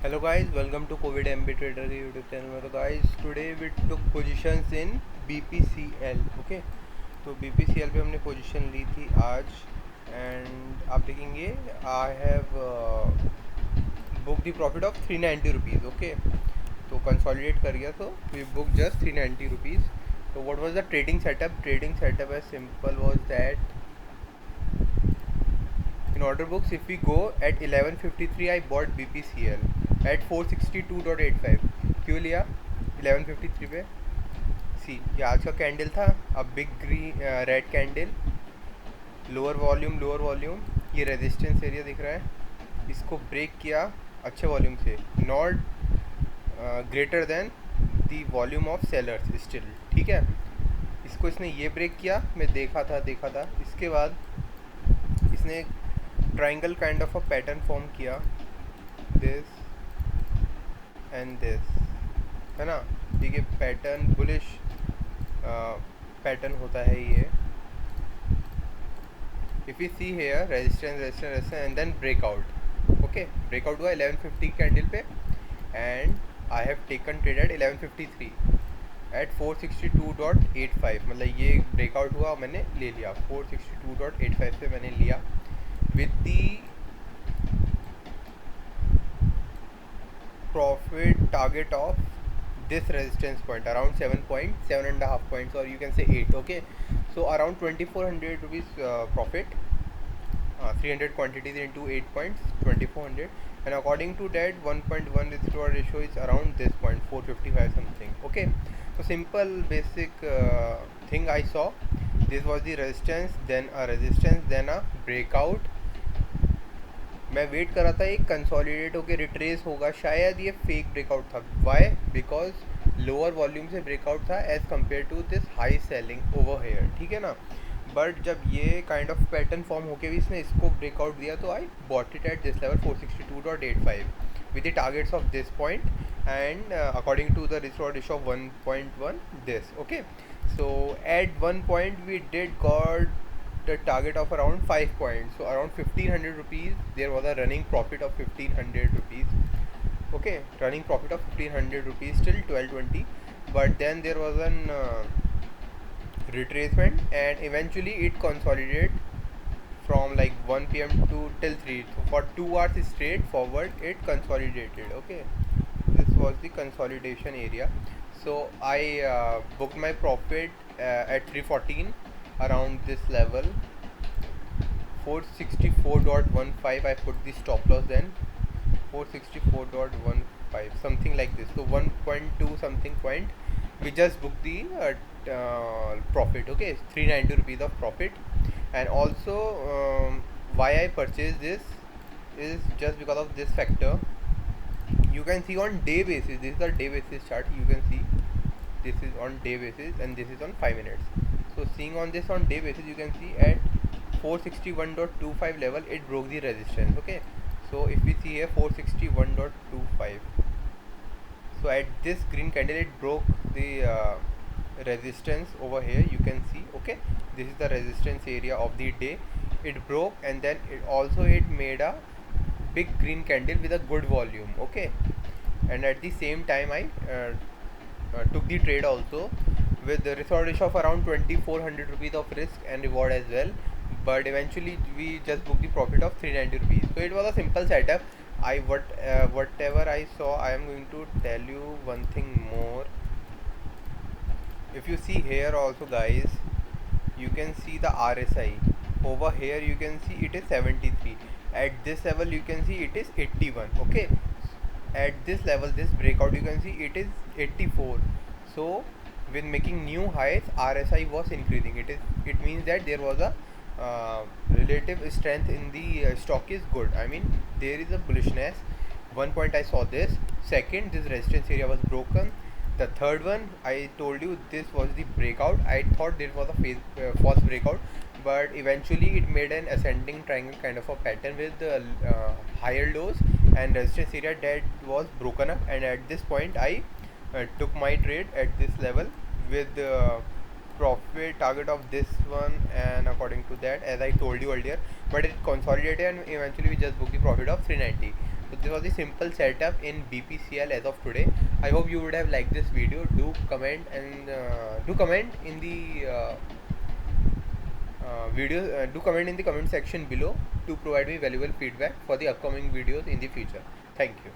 Hello guys, welcome to COVID MB Trader YouTube channel. So guys, today we took positions in BPCL. Okay, तो BPCL पे हमने position ली थी आज and आप देखेंगे I have book the profit of 390 rupees. Okay, तो consolidate कर गया, तो वी बुक जस्ट 390 रुपीज़. तो what was the trading setup as simple was that in order books, if we go at 11:53 I bought BPCL at 462.85. क्यों लिया 11:53 पे? सी, ये आज का कैंडल था. अब big green red candle, lower volume, ये रेजिस्टेंस एरिया दिख रहा है, इसको ब्रेक किया अच्छे वॉल्यूम से, not greater than the volume of sellers still. ठीक है, इसको इसने ये ब्रेक किया, मैं देखा था. इसके बाद इसने triangle kind of a pattern form किया, दिस एंड दिस, है ना. ठीक है, पैटर्न बुलिश पैटर्न होता है ये. If you see here resistance and then breakout. Okay, breakout हुआ 1150 कैंडल पे and I have taken trade at 1153 at 462.85. मतलब ये ब्रेकआउट हुआ, मैंने ले लिया 462.85 से मैंने लिया with the profit target of this resistance point around 7.5 points, or you can say 8. Okay, so around 2400 rupees profit, 300 quantities into 8 points, 2400. And according to that, 1.1 risk reward ratio is around this point, 455 something. Okay, so simple basic thing I saw. This was the resistance, then a resistance, then a breakout. मैं wait कर रहा था एक consolidate होकर retrace होगा, शायद ये fake breakout था. वाई? बिकॉज लोअर वॉल्यूम से ब्रेकआउट था as compare to this high selling over here. ठीक है ना. बट जब ये काइंड ऑफ पैटर्न फॉर्म होके भी इसने इसको ब्रेकआउट दिया, तो I bought it at this level 462.85 with the targets of this point and according to the risk ratio of 1.1 this. Okay, so at one point we did got the target of around 5 points, so around 1500 rupees. There was a running profit of 1500 rupees. Okay, running profit of 1500 rupees till 12:20. But then there was an retracement and eventually it consolidated from like 1 p.m. to till 3. So for 2 hours straight forward it consolidated. Okay, this was the consolidation area. So I booked my profit at 314 around this level, 464.15. I put the stop loss then 464.15, something like this. So 1.2 something point, we just booked the profit. Okay, 390 rupees of profit. And also why I purchased this is just because of this factor. You can see on day basis, this is the day basis chart. You can see this is on day basis and this is on 5 minutes. So seeing on this on day basis, you can see at 461.25 level it broke the resistance. Okay, so if we see here 461.25, so at this green candle it broke the resistance over here. You can see, okay, this is the resistance area of the day. It broke and then it made a big green candle with a good volume. Okay, and at the same time I took the trade also with the risk ratio of around 2400 rupees of risk and reward as well. But eventually we just booked the profit of 390 rupees. So it was a simple setup. Whatever I saw, I am going to tell you one thing more. If you see here also guys, you can see the RSI over here. You can see it is 73. At this level you can see it is 81. Okay, at this level, this breakout, you can see it is 84. So with making new highs, RSI was increasing. It means that there was a relative strength in the stock is good. I mean, there is a bullishness. One point I saw this. Second, this resistance area was broken. The third one, I told you this was the breakout. I thought there was a false breakout, but eventually it made an ascending triangle kind of a pattern with higher lows and resistance area that was broken up. And at this point I took my trade at this level with profit target of this one, and according to that, as I told you earlier, but it consolidated and eventually we just booked the profit of 390. So this was the simple setup in BPCL as of today. I hope you would have liked this video. Do comment in the do comment in the comment section below to provide me valuable feedback for the upcoming videos in the future. Thank you.